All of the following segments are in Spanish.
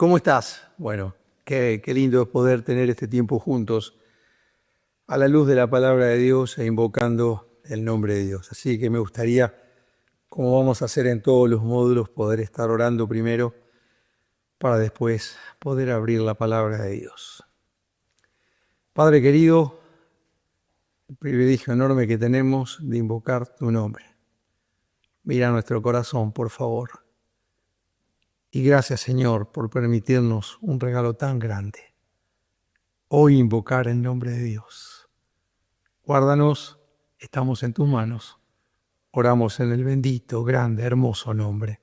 ¿Cómo estás? Bueno, qué lindo es poder tener este tiempo juntos a la luz de la palabra de Dios e invocando el nombre de Dios. Así que me gustaría, como vamos a hacer en todos los módulos, poder estar orando primero para después poder abrir la palabra de Dios. Padre querido, el privilegio enorme que tenemos de invocar tu nombre. Mira nuestro corazón, por favor. Y gracias, Señor, por permitirnos un regalo tan grande. Hoy invocar el nombre de Dios. Guárdanos, estamos en tus manos. Oramos en el bendito, grande, hermoso nombre,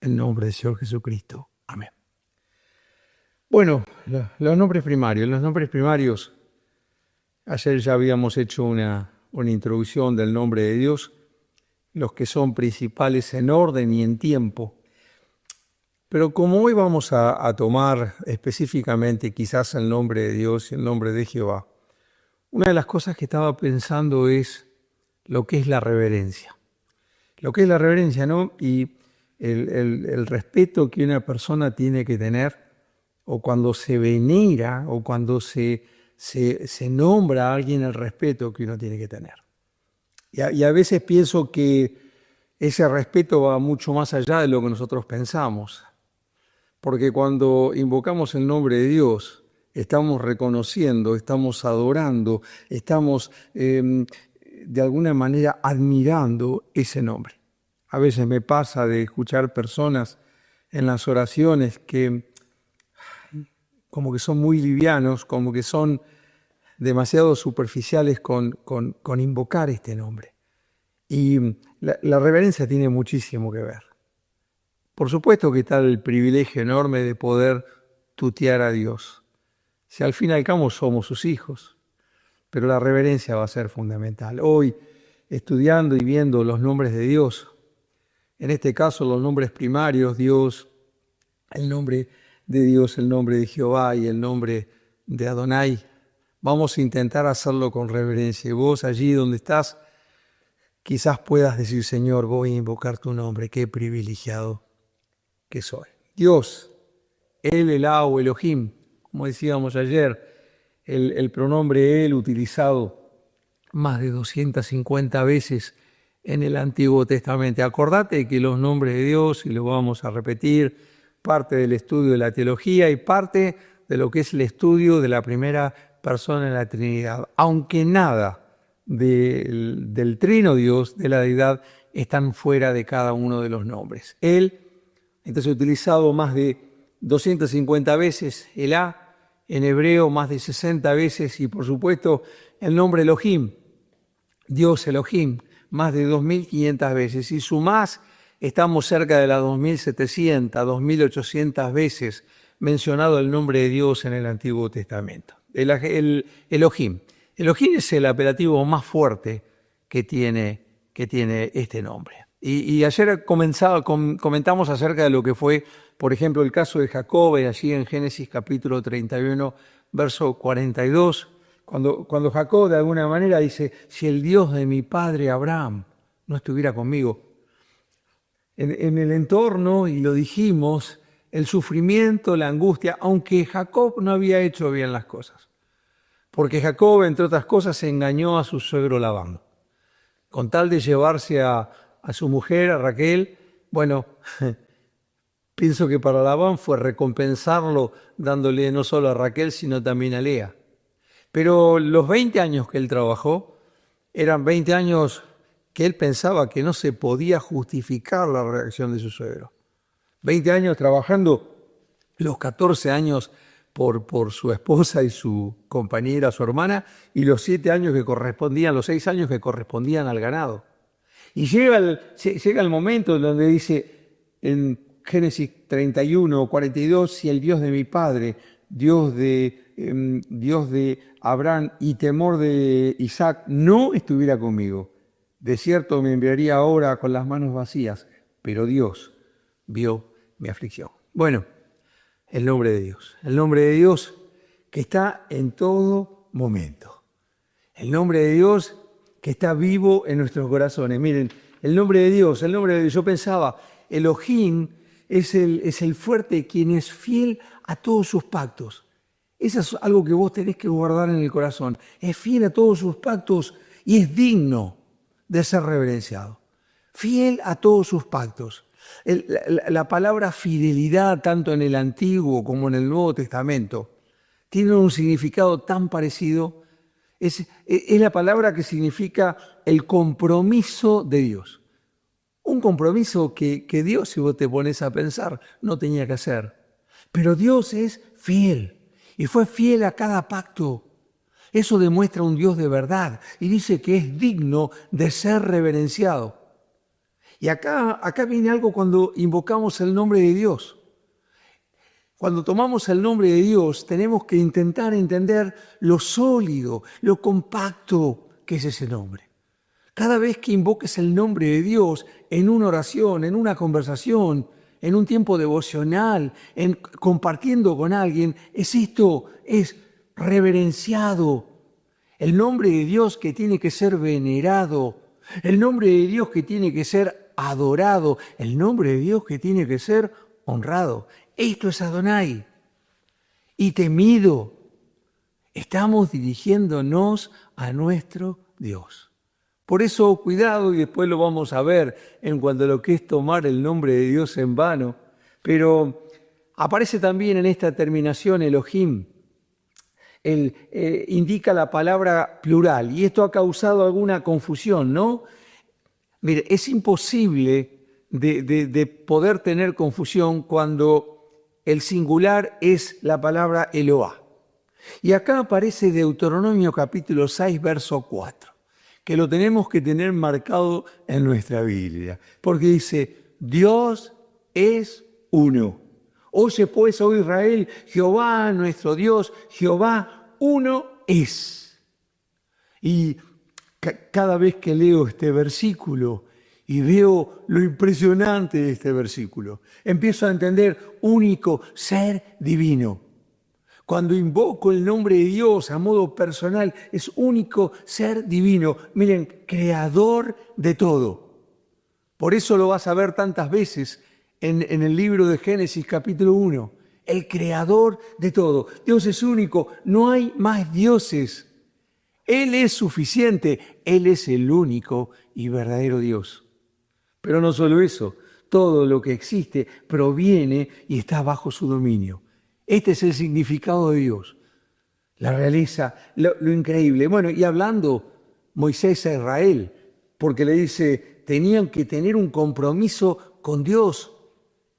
el nombre del Señor Jesucristo. Amén. Bueno, los nombres primarios. Ayer ya habíamos hecho una introducción del nombre de Dios, los que son principales en orden y en tiempo. Pero como hoy vamos a tomar específicamente quizás el nombre de Dios y el nombre de Jehová, una de las cosas que estaba pensando es lo que es la reverencia. Lo que es la reverencia, ¿no? Y el respeto que una persona tiene que tener, o cuando se venera, o cuando se nombra a alguien, el respeto que uno tiene que tener. Y a veces pienso que ese respeto va mucho más allá de lo que nosotros pensamos. Porque cuando invocamos el nombre de Dios, estamos reconociendo, estamos adorando, estamos de alguna manera admirando ese nombre. A veces me pasa de escuchar personas en las oraciones que como que son muy livianos, como que son demasiado superficiales con invocar este nombre. Y la reverencia tiene muchísimo que ver. Por supuesto que está el privilegio enorme de poder tutear a Dios. Si al fin y al cabo somos sus hijos, pero la reverencia va a ser fundamental. Hoy, estudiando y viendo los nombres de Dios, en este caso los nombres primarios, Dios, el nombre de Dios, el nombre de Jehová y el nombre de Adonai, vamos a intentar hacerlo con reverencia. Y vos allí donde estás, quizás puedas decir, Señor, voy a invocar tu nombre, qué privilegiado que soy. Dios, El, Elá o Elohim, como decíamos ayer, el pronombre El utilizado más de 250 veces en el Antiguo Testamento. Acordate que los nombres de Dios, y lo vamos a repetir, parte del estudio de la teología y parte de lo que es el estudio de la primera persona en la Trinidad. Aunque nada del Trino Dios, de la deidad, están fuera de cada uno de los nombres. Él, entonces utilizado más de 250 veces, Elá, en hebreo más de 60 veces, y por supuesto el nombre Elohim, Dios Elohim, más de 2.500 veces. Y sumás, estamos cerca de las 2.700, 2.800 veces mencionado el nombre de Dios en el Antiguo Testamento. El Elohim. Elohim es el apelativo más fuerte que tiene este nombre. Y ayer comentamos acerca de lo que fue, por ejemplo, el caso de Jacob, allí en Génesis capítulo 31, verso 42, cuando Jacob de alguna manera dice, si el Dios de mi padre Abraham no estuviera conmigo. En el entorno, y lo dijimos, el sufrimiento, la angustia, aunque Jacob no había hecho bien las cosas. Porque Jacob, entre otras cosas, engañó a su suegro Labán. Con tal de llevarse a su mujer, a Raquel, bueno, pienso que para Labán fue recompensarlo dándole no solo a Raquel, sino también a Lea. Pero los 20 años que él trabajó, eran 20 años que él pensaba que no se podía justificar la reacción de su suegro. 20 años trabajando, los 14 años por su esposa y su compañera, su hermana, y los 6 años que correspondían al ganado. Y llega el momento donde dice en Génesis 31 o 42, si el Dios de mi padre, Dios de Abraham y temor de Isaac no estuviera conmigo, de cierto me enviaría ahora con las manos vacías, pero Dios vio mi aflicción. Bueno, el nombre de Dios que está en todo momento. El nombre de Dios que está vivo en nuestros corazones. Miren, el nombre de Dios, yo pensaba, Elohim es el fuerte quien es fiel a todos sus pactos. Eso es algo que vos tenés que guardar en el corazón. Es fiel a todos sus pactos y es digno de ser reverenciado. Fiel a todos sus pactos. La palabra fidelidad, tanto en el Antiguo como en el Nuevo Testamento, tiene un significado tan parecido. Es la palabra que significa el compromiso de Dios. Un compromiso que Dios, si vos te pones a pensar, no tenía que hacer. Pero Dios es fiel y fue fiel a cada pacto. Eso demuestra un Dios de verdad y dice que es digno de ser reverenciado. Y acá viene algo cuando invocamos el nombre de Dios. Cuando tomamos el nombre de Dios, tenemos que intentar entender lo sólido, lo compacto que es ese nombre. Cada vez que invoques el nombre de Dios en una oración, en una conversación, en un tiempo devocional, compartiendo con alguien, es reverenciado. El nombre de Dios que tiene que ser venerado, el nombre de Dios que tiene que ser adorado, el nombre de Dios que tiene que ser honrado. Esto es Adonai y temido. Estamos dirigiéndonos a nuestro Dios. Por eso, cuidado, y después lo vamos a ver en cuanto a lo que es tomar el nombre de Dios en vano. Pero aparece también en esta terminación Elohim. Indica la palabra plural y esto ha causado alguna confusión, ¿no? Mire, es imposible de poder tener confusión cuando el singular es la palabra Eloá. Y acá aparece Deuteronomio capítulo 6, verso 4, que lo tenemos que tener marcado en nuestra Biblia, porque dice, Dios es uno. Oye pues, oh Israel, Jehová nuestro Dios, Jehová uno es. Y cada vez que leo este versículo y veo lo impresionante de este versículo, empiezo a entender único ser divino. Cuando invoco el nombre de Dios a modo personal, es único ser divino. Miren, creador de todo. Por eso lo vas a ver tantas veces en el libro de Génesis capítulo 1. El creador de todo. Dios es único, no hay más dioses. Él es suficiente, Él es el único y verdadero Dios. Pero no solo eso, todo lo que existe proviene y está bajo su dominio. Este es el significado de Dios, la realeza, lo increíble. Bueno, y hablando Moisés a Israel, porque le dice, tenían que tener un compromiso con Dios,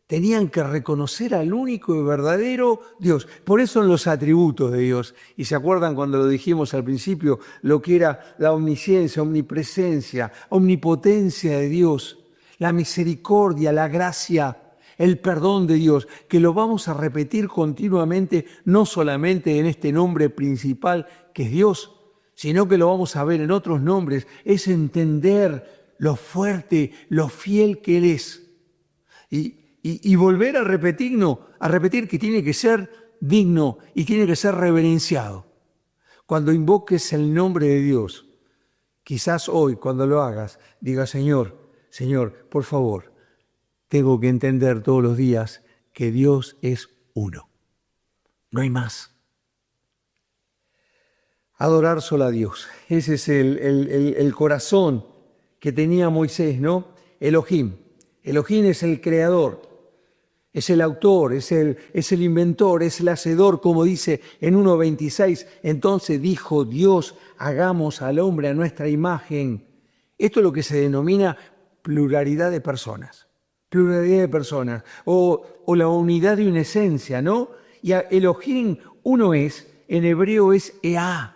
tenían que reconocer al único y verdadero Dios. Por eso en los atributos de Dios, y se acuerdan cuando lo dijimos al principio, lo que era la omnisciencia, omnipresencia, omnipotencia de Dios, la misericordia, la gracia, el perdón de Dios, que lo vamos a repetir continuamente, no solamente en este nombre principal que es Dios, sino que lo vamos a ver en otros nombres, es entender lo fuerte, lo fiel que Él es. Y volver a repetir que tiene que ser digno y tiene que ser reverenciado. Cuando invoques el nombre de Dios, quizás hoy cuando lo hagas, diga, Señor, por favor, tengo que entender todos los días que Dios es uno. No hay más. Adorar solo a Dios. Ese es el corazón que tenía Moisés, ¿no? Elohim. Elohim es el creador, es el autor, es el inventor, es el hacedor, como dice en 1:26. Entonces dijo Dios, hagamos al hombre a nuestra imagen. Esto es lo que se denomina pluralidad de personas. Pluralidad de personas, o la unidad de una esencia, ¿no? Y Elohim, uno es, en hebreo es Eá.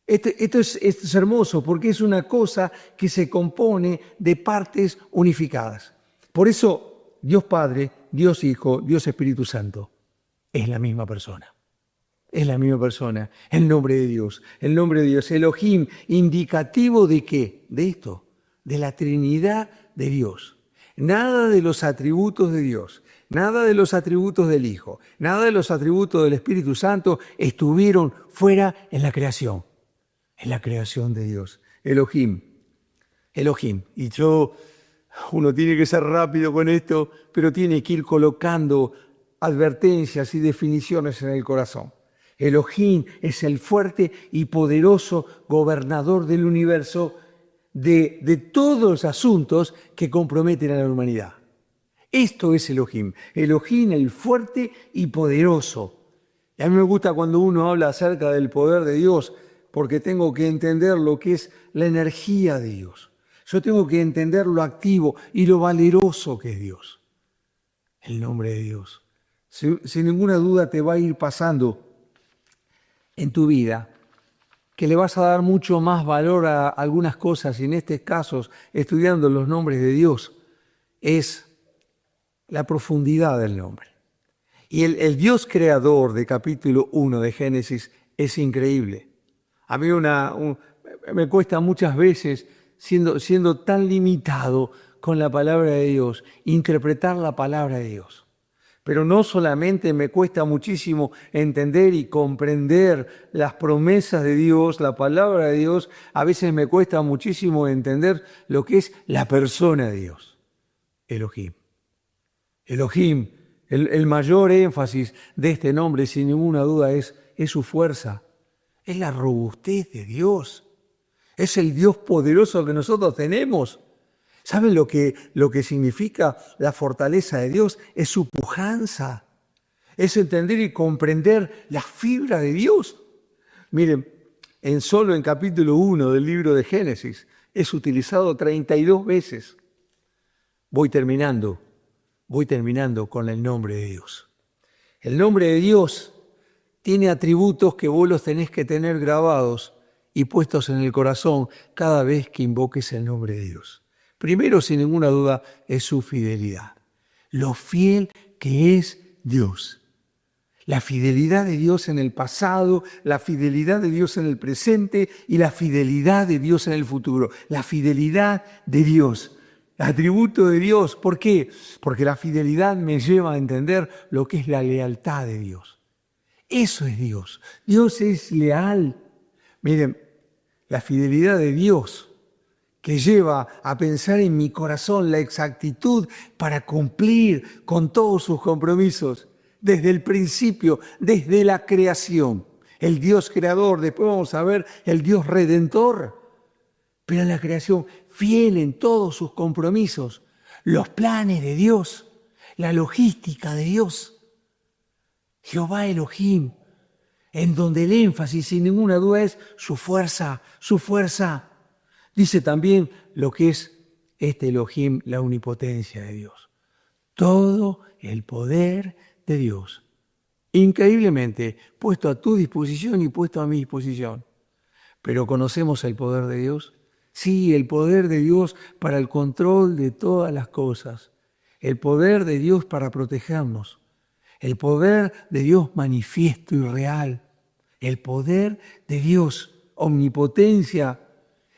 Esto es hermoso porque es una cosa que se compone de partes unificadas. Por eso, Dios Padre, Dios Hijo, Dios Espíritu Santo, es la misma persona. Es la misma persona, el nombre de Dios. El nombre de Dios, Elohim, indicativo ¿de qué? De esto, de la Trinidad de Dios. Nada de los atributos de Dios, nada de los atributos del Hijo, nada de los atributos del Espíritu Santo estuvieron fuera en la creación de Dios. Elohim. Y yo Uno tiene que ser rápido con esto, pero tiene que ir colocando advertencias y definiciones en el corazón. Elohim es el fuerte y poderoso gobernador del universo de todos los asuntos que comprometen a la humanidad. Esto es Elohim. Elohim, el fuerte y poderoso. Y a mí me gusta cuando uno habla acerca del poder de Dios, porque tengo que entender lo que es la energía de Dios. Yo tengo que entender lo activo y lo valeroso que es Dios. El nombre de Dios. Sin ninguna duda te va a ir pasando en tu vida que le vas a dar mucho más valor a algunas cosas, y en estos casos, estudiando los nombres de Dios, es la profundidad del nombre. Y el Dios creador de capítulo 1 de Génesis es increíble. A mí me cuesta muchas veces, siendo tan limitado con la palabra de Dios, interpretar la palabra de Dios. Pero no solamente me cuesta muchísimo entender y comprender las promesas de Dios, la palabra de Dios, a veces me cuesta muchísimo entender lo que es la persona de Dios, Elohim. Elohim, el mayor énfasis de este nombre, sin ninguna duda, es su fuerza, es la robustez de Dios, es el Dios poderoso que nosotros tenemos. ¿Saben lo que significa la fortaleza de Dios? Es su pujanza, es entender y comprender la fibra de Dios. Miren, solo en capítulo 1 del libro de Génesis es utilizado 32 veces. Voy terminando con el nombre de Dios. El nombre de Dios tiene atributos que vos los tenés que tener grabados y puestos en el corazón cada vez que invoques el nombre de Dios. Primero, sin ninguna duda, es su fidelidad. Lo fiel que es Dios. La fidelidad de Dios en el pasado, la fidelidad de Dios en el presente y la fidelidad de Dios en el futuro. La fidelidad de Dios. Atributo de Dios. ¿Por qué? Porque la fidelidad me lleva a entender lo que es la lealtad de Dios. Eso es Dios. Dios es leal. Miren, la fidelidad de Dios que lleva a pensar en mi corazón la exactitud para cumplir con todos sus compromisos desde el principio, desde la creación. El Dios creador, después vamos a ver el Dios redentor, pero en la creación fiel en todos sus compromisos, los planes de Dios, la logística de Dios. Jehová Elohim, en donde el énfasis sin ninguna duda es su fuerza, su fuerza. Dice también lo que es este Elohim, la omnipotencia de Dios. Todo el poder de Dios, increíblemente puesto a tu disposición y puesto a mi disposición. Pero ¿conocemos el poder de Dios? Sí, el poder de Dios para el control de todas las cosas. El poder de Dios para protegernos. El poder de Dios manifiesto y real. El poder de Dios, omnipotencia.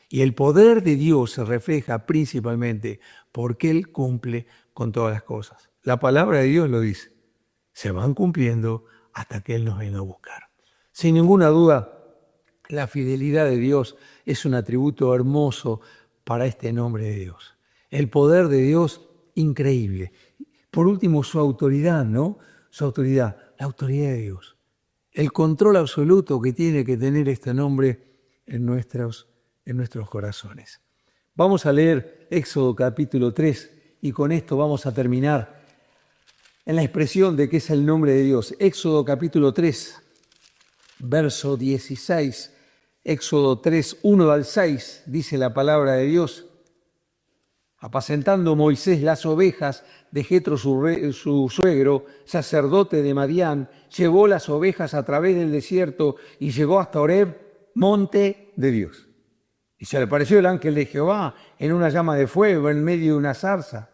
Y el poder de Dios se refleja principalmente porque Él cumple con todas las cosas. La palabra de Dios lo dice. Se van cumpliendo hasta que Él nos venga a buscar. Sin ninguna duda, la fidelidad de Dios es un atributo hermoso para este nombre de Dios. El poder de Dios, increíble. Por último, su autoridad, ¿no? Su autoridad, la autoridad de Dios. El control absoluto que tiene que tener este nombre en nuestros corazones. Vamos a leer Éxodo capítulo 3 y con esto vamos a terminar en la expresión de qué es el nombre de Dios. Éxodo capítulo 3, verso 16. Éxodo 3, 1 al 6, dice la palabra de Dios. Apacentando Moisés las ovejas de Jetro su suegro, sacerdote de Madián, llevó las ovejas a través del desierto y llegó hasta Horeb, monte de Dios. Y se le apareció el ángel de Jehová en una llama de fuego en medio de una zarza.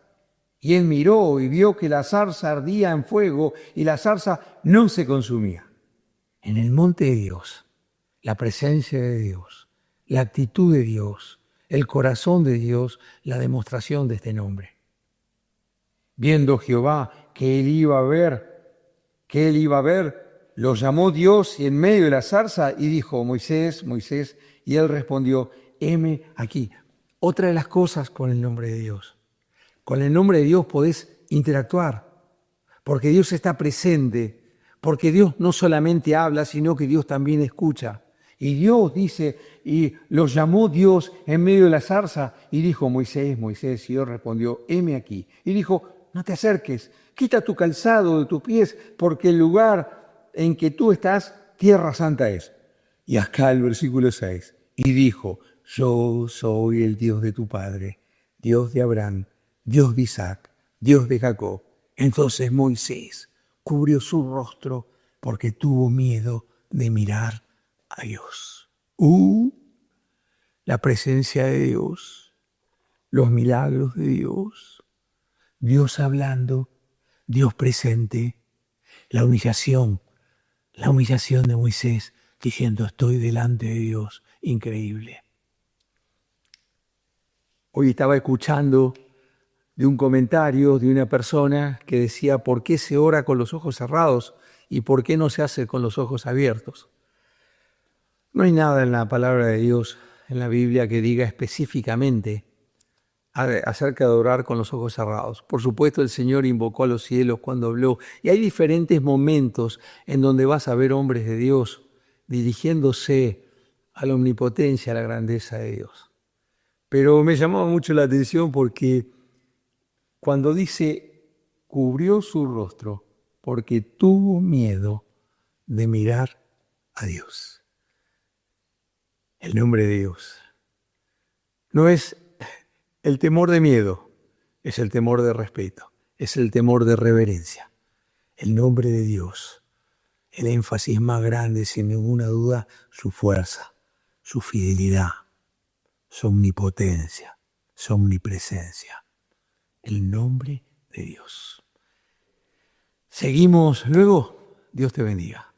Y él miró y vio que la zarza ardía en fuego y la zarza no se consumía. En el monte de Dios, la presencia de Dios, la actitud de Dios, el corazón de Dios, la demostración de este nombre. Viendo Jehová que él iba a ver, lo llamó Dios en medio de la zarza y dijo, Moisés, Moisés, y él respondió, heme aquí. Otra de las cosas con el nombre de Dios. Con el nombre de Dios podés interactuar, porque Dios está presente, porque Dios no solamente habla, sino que Dios también escucha. Y Dios dice, y los llamó Dios en medio de la zarza y dijo, Moisés, Moisés, y Dios respondió, heme aquí. Y dijo, no te acerques, quita tu calzado de tus pies, porque el lugar en que tú estás, tierra santa es. Y acá el versículo 6, y dijo, yo soy el Dios de tu padre, Dios de Abraham, Dios de Isaac, Dios de Jacob. Entonces Moisés cubrió su rostro porque tuvo miedo de mirar a Dios. La presencia de Dios, los milagros de Dios, Dios hablando, Dios presente, la humillación de Moisés diciendo estoy delante de Dios, increíble. Hoy estaba escuchando de un comentario de una persona que decía ¿por qué se ora con los ojos cerrados y por qué no se hace con los ojos abiertos? No hay nada en la palabra de Dios, en la Biblia, que diga específicamente acerca de orar con los ojos cerrados. Por supuesto, el Señor invocó a los cielos cuando habló. Y hay diferentes momentos en donde vas a ver hombres de Dios dirigiéndose a la omnipotencia, a la grandeza de Dios. Pero me llamaba mucho la atención porque cuando dice, cubrió su rostro porque tuvo miedo de mirar a Dios. El nombre de Dios no es el temor de miedo, es el temor de respeto, es el temor de reverencia. El nombre de Dios, el énfasis más grande, sin ninguna duda, su fuerza, su fidelidad, su omnipotencia, su omnipresencia. El nombre de Dios. Seguimos luego. Dios te bendiga.